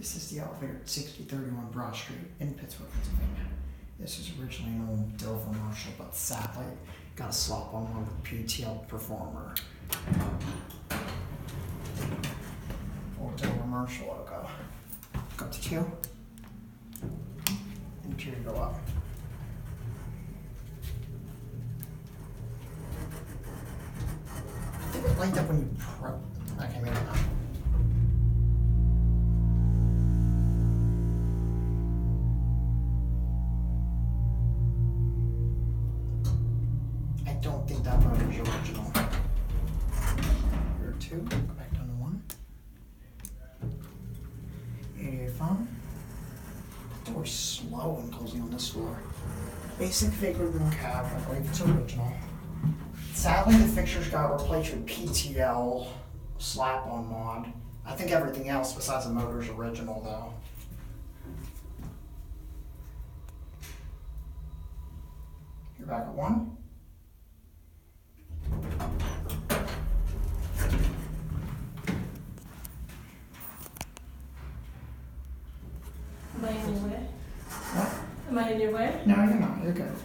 This is the elevator at 6031 Broad Street in Pittsburgh, Pennsylvania. This is originally an old Dover Marshall, but sadly got a slop on one with PTL Performer. Old Dover Marshall logo. Go up to 2. Interior go up. I think it lights up when you okay, maybe not. I don't think that motor is original. Here 2, go back down to 1. 88 phone. Door's slow and closing on this door. Basic figure room cab, I believe it's original. Sadly, the fixtures got replaced with PTL slap-on mod. I think everything else besides the motor is original though. You're back at 1. Am I in your way? What? Am I in your way? No, you're not. You're good.